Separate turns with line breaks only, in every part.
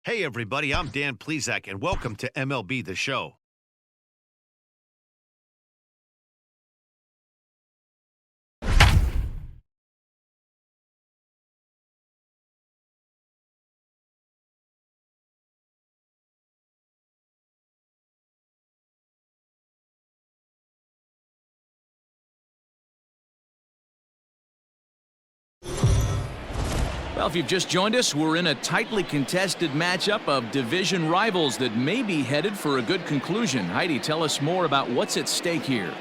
Hey, everybody, I'm Dan Plezak, and welcome to MLB The Show.
Well, if you've just joined us, we're in a tightly contested matchup of division rivals that may be headed for a good conclusion. Heidi, tell us more about what's at stake here.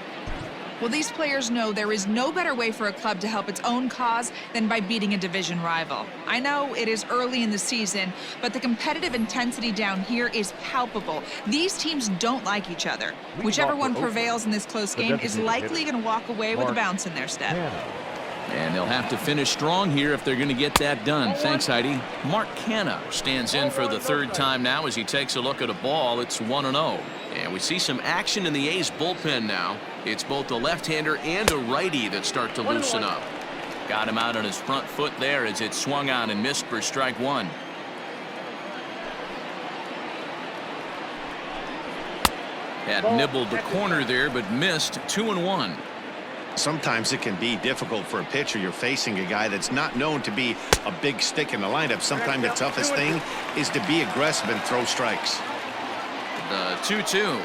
Well, these players know there is no better way for a club to help its own cause than by beating a division rival. I know it is early in the season, but the competitive intensity down here is palpable. These teams don't like each other. Whichever one prevails in this close game is likely going to walk away with a bounce in their step.
And they'll have to finish strong here if they're going to get that done. Thanks, Heidi. Mark Canha stands in for the third time now as he takes a look at a ball. It's 1-0. And we see some action in the A's bullpen now. It's both a left-hander and a righty that start to loosen up. Got him out on his front foot there as it swung on and missed for strike one. Had nibbled the corner there but missed. 2-1.
Sometimes it can be difficult for a pitcher. You're facing a guy that's not known to be a big stick in the lineup. Sometimes the toughest thing is to be aggressive and throw strikes.
The 2-2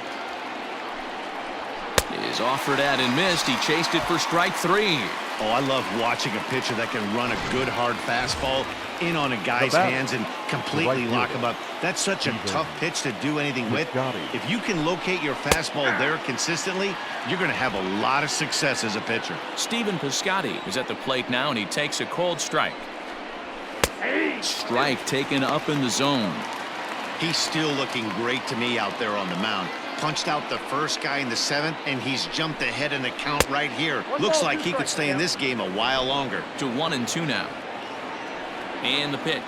is offered at and missed. He chased it for strike three.
Oh, I love watching a pitcher that can run a good hard fastball in on a guy's hands and completely lock him up. That's such a tough pitch to do anything with. If you can locate your fastball there consistently, you're going to have a lot of success as a pitcher.
Stephen Piscotty is at the plate now, and he takes a cold strike. Strike taken up in the zone.
He's still looking great to me out there on the mound. Punched out the first guy in the seventh, and he's jumped ahead in the count right here. Looks like he could stay in this game a while longer.
To 1-2 now. And the pitch.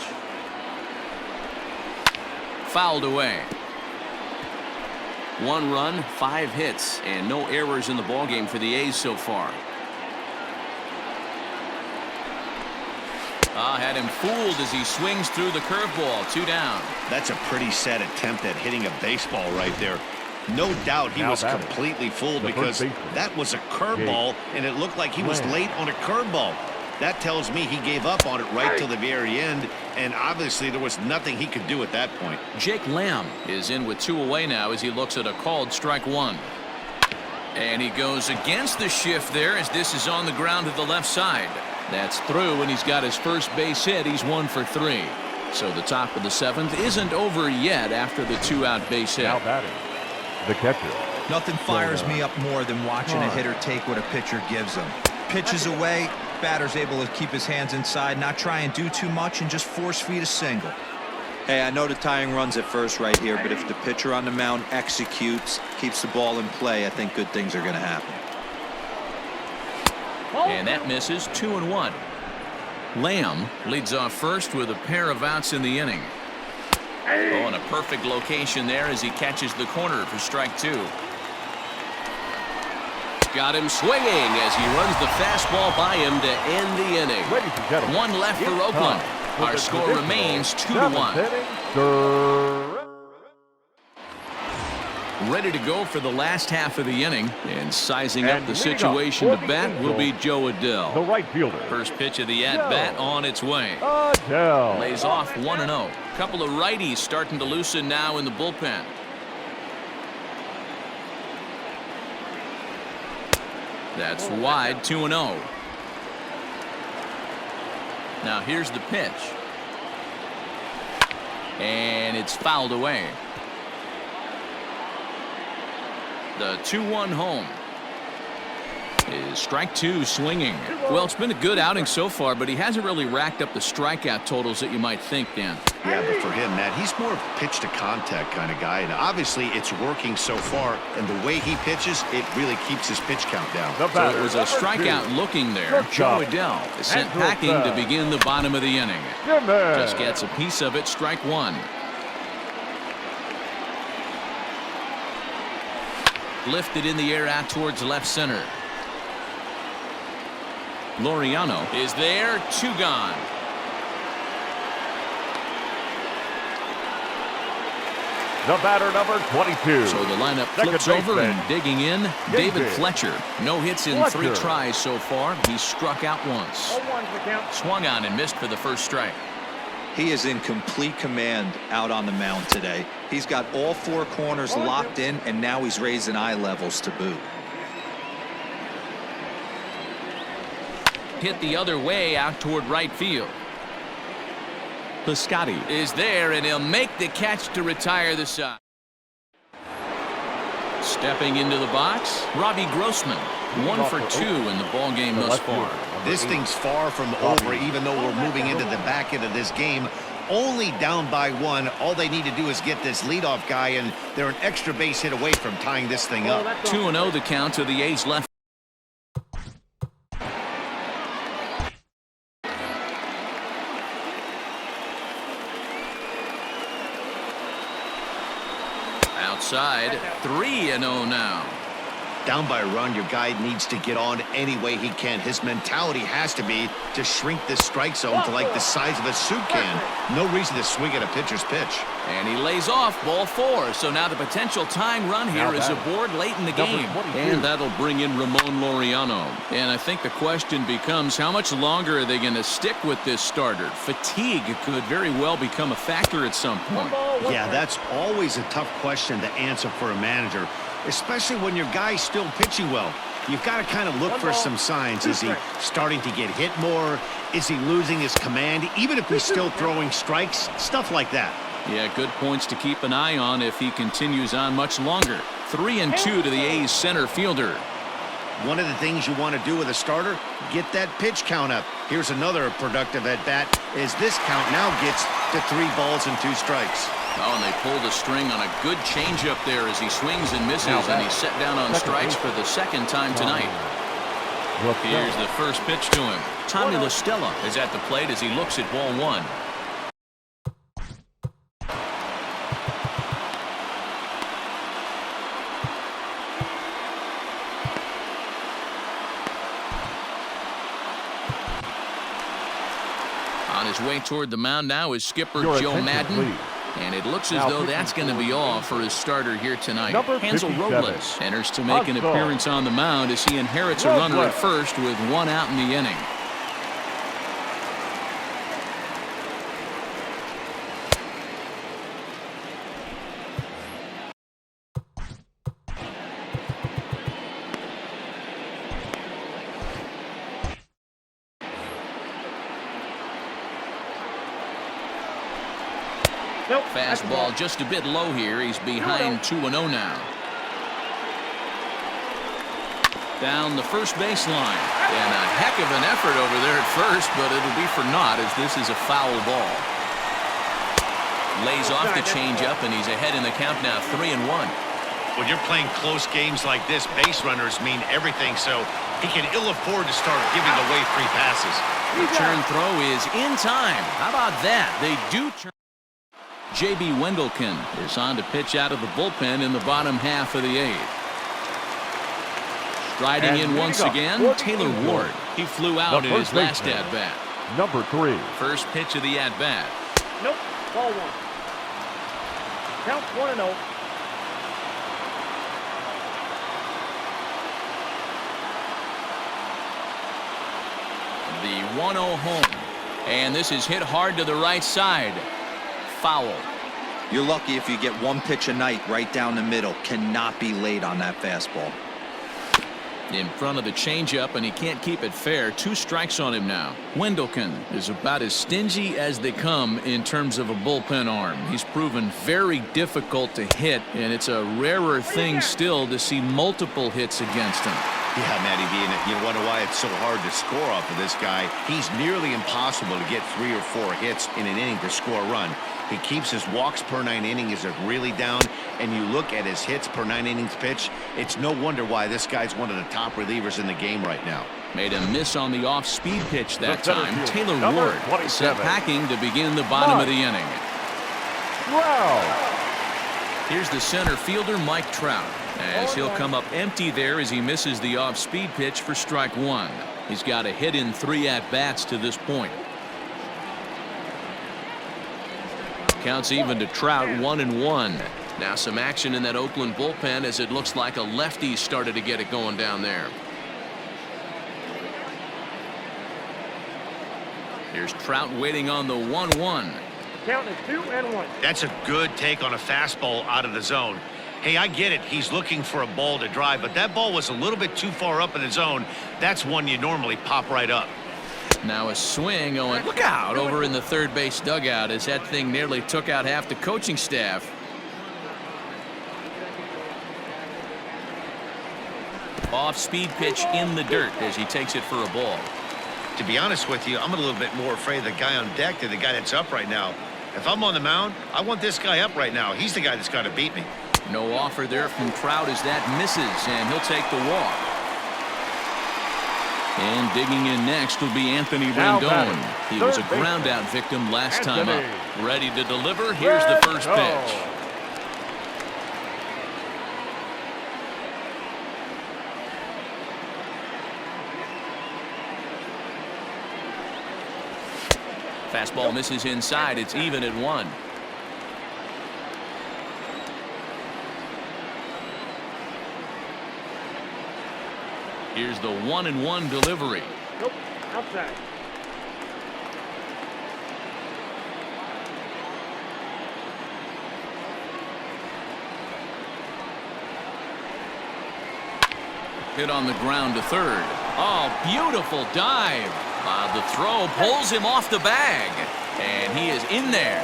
Fouled away. 1 run, 5 hits, and no errors in the ballgame for the A's so far. Had him fooled as he swings through the curveball. 2 down.
That's a pretty sad attempt at hitting a baseball right there. No doubt he was completely fooled because that was a curveball, and it looked like he was late on a curveball. That tells me he gave up on it right till the very end, and obviously there was nothing he could do at that point.
Jake Lamb is in with 2 away now as he looks at a called strike one. And he goes against the shift there as this is on the ground to the left side. That's through, and he's got his first base hit. He's 1 for 3. So the top of the 7th isn't over yet after the 2-out base hit.
Now batting, the catcher.
Nothing fires me up more than watching a hitter take what a pitcher gives him. Pitches away, batter's able to keep his hands inside, not try and do too much, and just force feed a single. Hey, I know the tying run's at first right here, but if the pitcher on the mound executes, keeps the ball in play, I think good things are going to happen.
And that misses. 2-1. Lamb leads off first with a pair of outs in the inning. Oh, and a perfect location there as he catches the corner for strike 2. Got him swinging as he runs the fastball by him to end the inning. 1 left for Oakland. Our score remains 2-1. Ready to go for the last half of the inning, and sizing up the situation to bat will be Joe Adell.
The right fielder.
First pitch of the at-bat on its way. Lays off 1-0. Couple of righties starting to loosen now in the bullpen. That's wide. 2-0. Now here's the pitch. And it's fouled away. The 2-1 home is strike 2 swinging. Well, it's been a good outing so far, but he hasn't really racked up the strikeout totals that you might think, Dan.
Yeah, but for him, Matt, he's more of a pitch to contact kind of guy, and obviously it's working so far, and the way he pitches, it really keeps his pitch count down.
So it was a strikeout looking there. Joe Adell is sent packing to begin the bottom of the inning. Just gets a piece of it. Strike 1. Lifted in the air out towards left center. Laureano is there. 2 gone.
The batter, number 22.
So the lineup flips over and digging in, David Fletcher. No hits in 3 tries so far. He's struck out once. Swung on and missed for the first strike.
He is in complete command out on the mound today. He's got all 4 corners locked in, and now he's raising eye levels to boot.
Hit the other way out toward right field. Piscotty is there, and he'll make the catch to retire the side. Stepping into the box, Robbie Grossman. 1 for 2 in the ball game thus far.
This thing's far from over, even though we're moving into the back end of this game. Only down by 1. All they need to do is get this leadoff guy, and they're an extra base hit away from tying this thing up.
2-0 the count to the A's left. Outside, 3-0 now.
Down by a run, your guy needs to get on any way he can. His mentality has to be to shrink this strike zone to like the size of a soup can. No reason to swing at a pitcher's pitch.
And he lays off ball 4. So now the potential tying run here is aboard late in the game. And that'll bring in Ramon Laureano. And I think the question becomes, how much longer are they going to stick with this starter? Fatigue could very well become a factor at some point.
Yeah, that's always a tough question to answer for a manager, especially when your guy's still pitching well. You've got to kind of look for some signs. Is he starting to get hit more? Is he losing his command? Even if he's still throwing strikes, stuff like that.
Yeah, good points to keep an eye on if he continues on much longer. 3-2 to the A's center fielder.
One of the things you want to do with a starter, get that pitch count up. Here's another productive at-bat as this count now gets to 3 balls and 2 strikes.
Oh, and they pulled a string on a good changeup there as he swings and misses, and he's set down on strikes for the 2nd time tonight. Here's the first pitch to him. Tommy La Stella is at the plate as he looks at ball 1. On his way toward the mound now is skipper Joe Madden. And it looks as though that's going to be all for his starter here tonight. Hansel Robles enters to make an appearance on the mound as he inherits a runner at first with 1 out in the inning. Fastball just a bit low here. He's behind 2-0 now. Down the first baseline. And a heck of an effort over there at first, but it'll be for naught as this is a foul ball. Lays off the changeup, and he's ahead in the count now, 3-1.
When you're playing close games like this, base runners mean everything, so he can ill afford to start giving away free passes.
The turn throw is in time. How about that? They do turn. J.B. Wendelken is on to pitch out of the bullpen in the bottom half of the 8th. Striding in once again, Taylor Ward. He flew out in his last at-bat.
Number 3.
First pitch of the at-bat.
Nope, ball 1. Count 1-0.
The 1-0 home. And this is hit hard to the right side. Foul.
You're lucky if you get 1 pitch a night right down the middle. Cannot be late on that fastball.
In front of the changeup, and he can't keep it fair. 2 strikes on him now. Wendelken is about as stingy as they come in terms of a bullpen arm. He's proven very difficult to hit, and it's a rarer thing still to see multiple hits against him.
Yeah, Matty V, and you wonder why it's so hard to score off of this guy. He's nearly impossible to get 3 or 4 hits in an inning to score a run. He keeps his walks per 9 innings is really down, and you look at his hits per 9 innings pitch, it's no wonder why this guy's one of the top relievers in the game right now.
Made a miss on the off-speed pitch that time. Taylor Ward set packing to begin the bottom of the inning. Here's the center fielder, Mike Trout, as he'll come up empty there as he misses the off-speed pitch for strike 1. He's got a hit in 3 at-bats to this point. Counts even to Trout, 1-1. Now some action in that Oakland bullpen as it looks like a lefty started to get it going down there. Here's Trout waiting on the 1-1.
Count is 2-1.
That's a good take on a fastball out of the zone. Hey, I get it. He's looking for a ball to drive, but that ball was a little bit too far up in the zone. That's one you normally pop right up.
Now a swing going, look out, over in the third base dugout as that thing nearly took out half the coaching staff. Off-speed pitch in the dirt as he takes it for a ball.
To be honest with you, I'm a little bit more afraid of the guy on deck than the guy that's up right now. If I'm on the mound, I want this guy up right now. He's the guy that's got to beat me.
No offer there from Trout as that misses, and he'll take the walk. And digging in next will be Anthony Rendon. He was a ground-out victim last time up. Ready to deliver. Here's the first pitch. Fastball misses inside. It's even at 1. Here's the 1-1 delivery.
Nope, outside.
Hit on the ground to third. Oh, beautiful dive. The throw pulls him off the bag, and he is in there.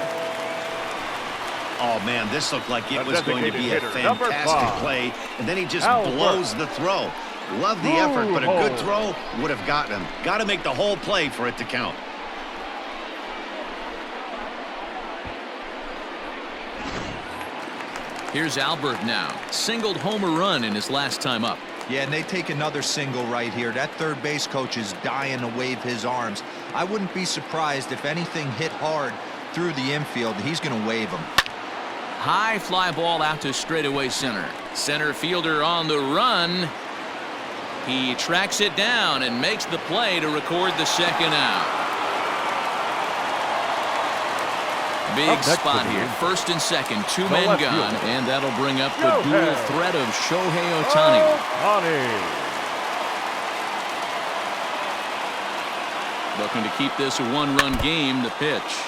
Oh, man, this looked like it was going to be a fantastic play, and then he just blows the throw. Love the effort, but a good throw would have gotten him. Got to make the whole play for it to count.
Here's Albert now. Singled home run in his last time up.
Yeah, and they take another single right here. That third base coach is dying to wave his arms. I wouldn't be surprised if anything hit hard through the infield. He's going to wave them.
High fly ball out to straightaway center. Center fielder on the run. He tracks it down and makes the play to record the second out. Big spot here. First and second, 2 men gone, and that'll bring up the dual threat of Shohei Ohtani. Looking to keep this a 1-run game. The pitch.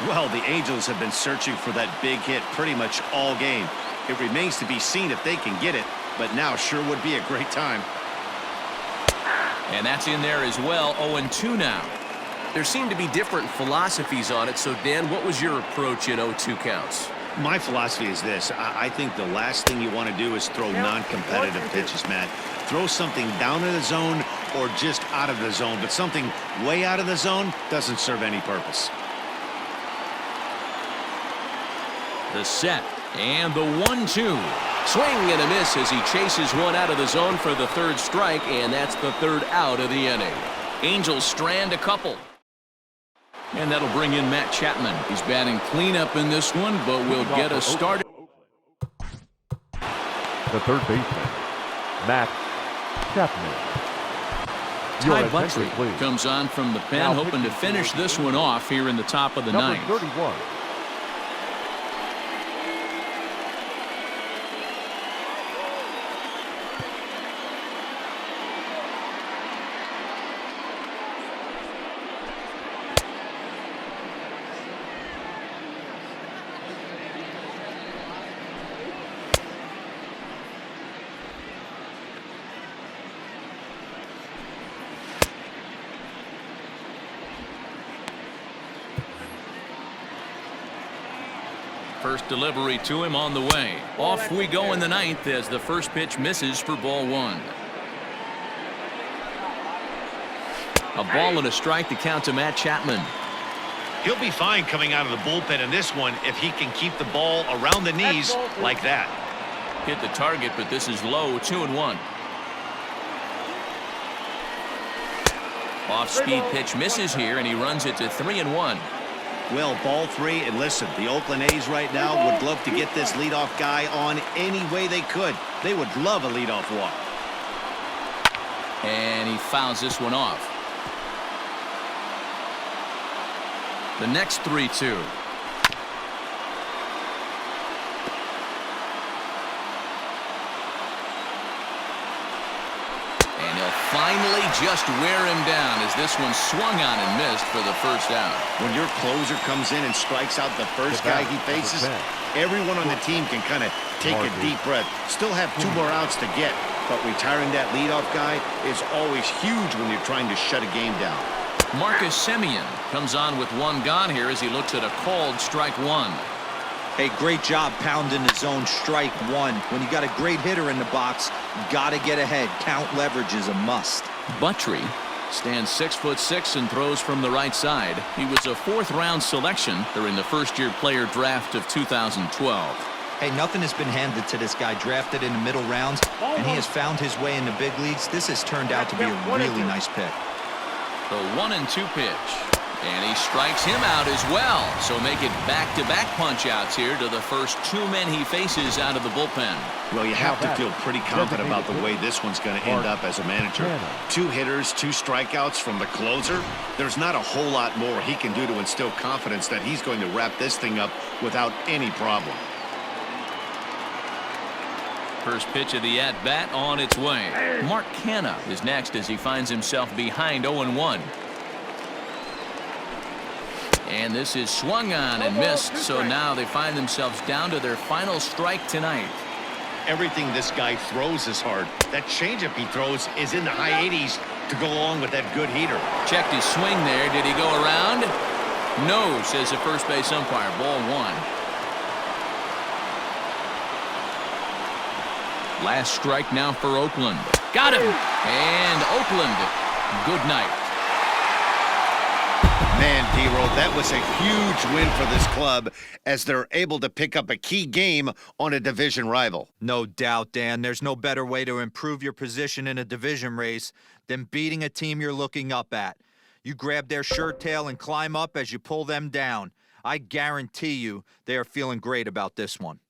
Well, the Angels have been searching for that big hit pretty much all game. It remains to be seen if they can get it, but now sure would be a great time.
And that's in there as well. 0-2 now.
There seem to be different philosophies on it. So, Dan, what was your approach in 0-2 counts?
My philosophy is this. I think the last thing you want to do is throw non-competitive pitches, Matt. Throw something down in the zone or just out of the zone, but something way out of the zone doesn't serve any purpose.
The set and the 1-2. Swing and a miss as he chases one out of the zone for the third strike, and that's the third out of the inning. Angels strand a couple. And that'll bring in Matt Chapman. He's batting cleanup in this one, but will get us started.
The third baseman, Matt Chapman.
Ty Buckley comes on from the pen, hoping to finish this one off here in the top of the ninth.
31.
First delivery to him on the way. Off we go in the ninth as the first pitch misses for ball 1. A ball and a strike to count to Matt Chapman.
He'll be fine coming out of the bullpen in this one if he can keep the ball around the knees like that.
Hit the target, but this is low. 2-1. Off-speed pitch misses here, and he runs it to 3-1.
Well, ball 3, and listen, the Oakland A's right now would love to get this leadoff guy on any way they could. They would love a leadoff walk.
And he fouls this one off. The next 3-2. They'll finally just wear him down as this one swung on and missed for the first out.
When your closer comes in and strikes out the first guy he faces, everyone on the team can kind of take a deep breath. Still have 2 more outs to get, but retiring that leadoff guy is always huge when you're trying to shut a game down.
Marcus Semien comes on with 1 gone here as he looks at a called strike 1.
Hey, great job pounding the zone strike 1. When you got a great hitter in the box, you got to get ahead. Count leverage is a must.
Buttry stands 6'6" and throws from the right side. He was a 4th-round selection during the first-year player draft of 2012.
Hey, nothing has been handed to this guy. Drafted in the middle rounds, and he has found his way in the big leagues. This has turned out to be a really nice pick.
The 1-2 pitch. And he strikes him out as well. So make it back-to-back punch-outs here to the first 2 men he faces out of the bullpen.
Well, you have to feel pretty confident about the way this one's going to end up as a manager. 2 hitters, 2 strikeouts from the closer. There's not a whole lot more he can do to instill confidence that he's going to wrap this thing up without any problem.
First pitch of the at-bat on its way. Mark Canha is next as he finds himself behind 0-1. And this is swung on and missed, so now they find themselves down to their final strike tonight.
Everything this guy throws is hard. That changeup he throws is in the high 80s to go along with that good heater.
Checked his swing there. Did he go around? No, says the first base umpire. Ball 1. Last strike now for Oakland. Got him. And Oakland, good night.
Man, D-Roll, that was a huge win for this club as they're able to pick up a key game on a division rival.
No doubt, Dan. There's no better way to improve your position in a division race than beating a team you're looking up at. You grab their shirt tail and climb up as you pull them down. I guarantee you they are feeling great about this one.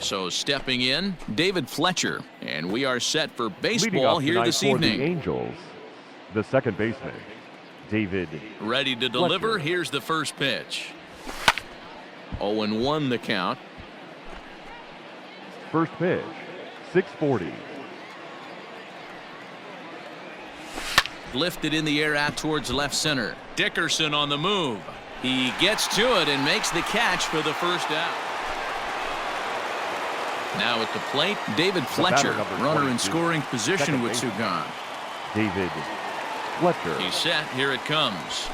So stepping in, David Fletcher, and we are set for baseball here this evening.
For the Angels, the second baseman, David.
Ready to deliver.
Fletcher.
Here's the first pitch. 0-1 the count.
First pitch, 640.
Lifted in the air out towards left center. Dickerson on the move. He gets to it and makes the catch for the first out. Now at the plate, David Fletcher, runner in scoring position with two gone.
David Fletcher.
He's set. Here it comes.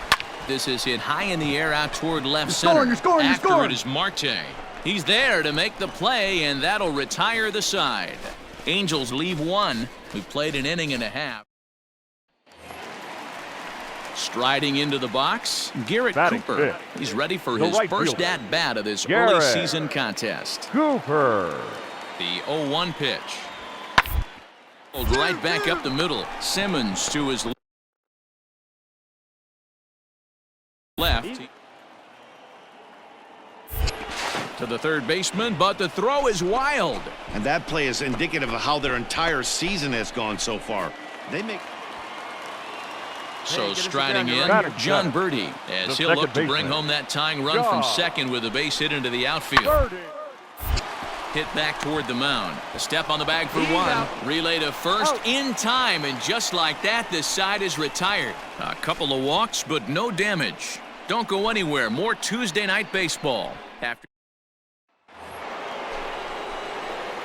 This is hit high in the air out toward left center.
You're scoring,
After it is Marte. He's there to make the play, and that'll retire the side. Angels leave one. We played an inning and a half. Striding into the box, Garrett
Batting
Cooper.
fifth.
He's ready for
The
his
right
first
fielder.
at-bat of this
Garrett
early season contest.
Cooper.
The 0-1 pitch. Right back up the middle. Simmons to his left. To the third baseman, but the throw is wild.
And that play is indicative of how their entire season has gone so far. They make...
So striding in,
Got it.
John Birdie, as
The
he'll look
second
to bring
baseman.
home that tying run from second with a base hit into the outfield.
Birdie.
Hit back toward the mound. A step on the bag for one. Relay to first in time, and just like that, this side is retired. A couple of walks, but no damage. Don't go anywhere. More Tuesday night baseball. After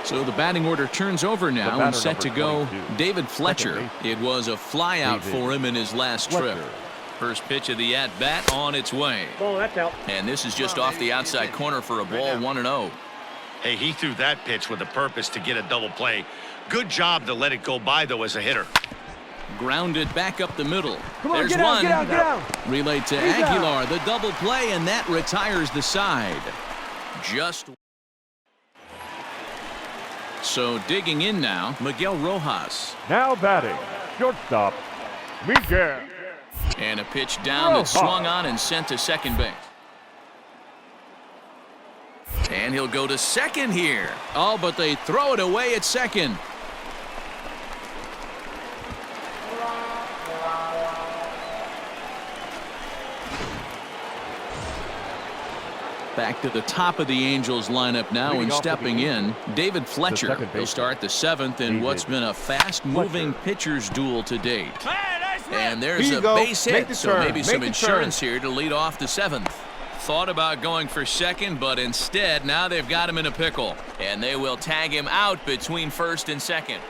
So the batting order turns over now and set to go
22.
David Fletcher. It was a flyout for him in his last trip.
Fletcher.
First pitch of the at-bat on its way.
Oh, that's out.
And this is just off the outside corner for a ball, 1-0.
Hey, he threw that pitch with a purpose to get a double play. Good job to let it go by, though, as a hitter.
Grounded back up the middle.
Come on,
There's
get out,
one.
get out, get out.
Relayed to
He's
Aguilar, the double play, and that retires the side. Just so digging in now, Miguel Rojas.
Now batting, shortstop, Miguel.
And a pitch down that swung on and sent to second base. And he'll go to second here. Oh, but they throw it away at second. Back to the top of the Angels lineup now,
Leading
and
off with
stepping
the
in, David Fletcher.
second
He'll
baseman.
start the seventh in what's been a fast-moving pitcher's duel to date. And there's
Here you
a
go.
base
Make
hit,
the
so
turn.
maybe
Make
some
the
insurance here to lead off the seventh. Thought about going for second, but instead now they've got him in a pickle. And they will tag him out between first and second.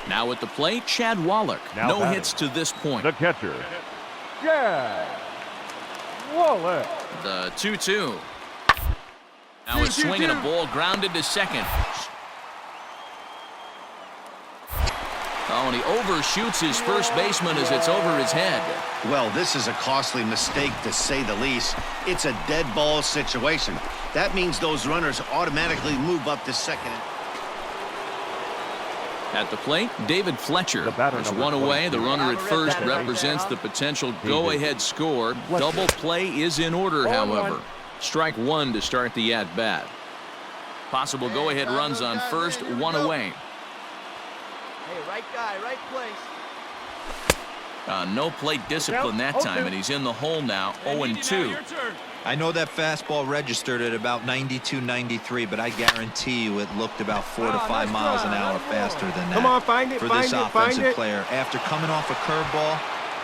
Now at the plate, Chad Wallach.
Now
No
batting.
hits to this point.
The catcher, yeah, Wallace.
The 2-2. Now a swing and a ball grounded to second. Oh, and he overshoots his first baseman as it's over his head.
Well, this is a costly mistake, to say the least. It's a dead ball situation. That means those runners automatically move up to second.
At the plate, David Fletcher.
The batter,
There's
number
one away. The
22.
runner at first
Second
represents
base.
the potential go-ahead score.
Fletcher.
Double play is in order,
Ball
however.
one.
Strike one to start the at-bat. Possible go-ahead runs on first, one away.
Hey, right guy, right place.
No plate discipline that time, and he's in the hole now, 0-2.
I know that fastball registered at about 92, 93, but I guarantee you it looked about 4 to 5 miles an hour faster than that.
Come on, find it,
for
find
this
it, find
offensive
it.
player. After coming off a curveball,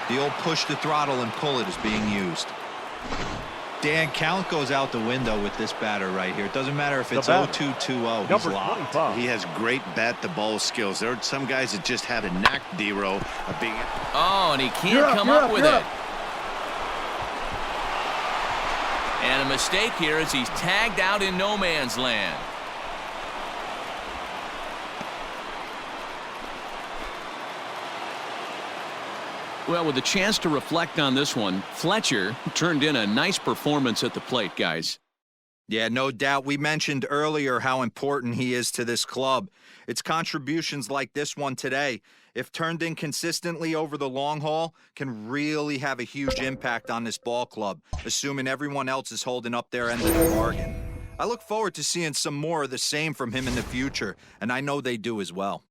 the old push the throttle and pull it is being used. Dan, count goes out the window with this batter right here. It doesn't matter if it's
batter,
0-2-2-0. He's
number
locked.
25.
He has great bat-to-ball skills. There are some guys that just have a knack, D-Row, of being...
Oh, and he can't come up with it. And a mistake here as he's tagged out in no man's land. Well, with a chance to reflect on this one, Fletcher turned in a nice performance at the plate, guys.
Yeah, no doubt. We mentioned earlier how important he is to this club. It's contributions like this one today, if turned in consistently over the long haul, can really have a huge impact on this ball club, assuming everyone else is holding up their end of the bargain. I look forward to seeing some more of the same from him in the future, and I know they do as well.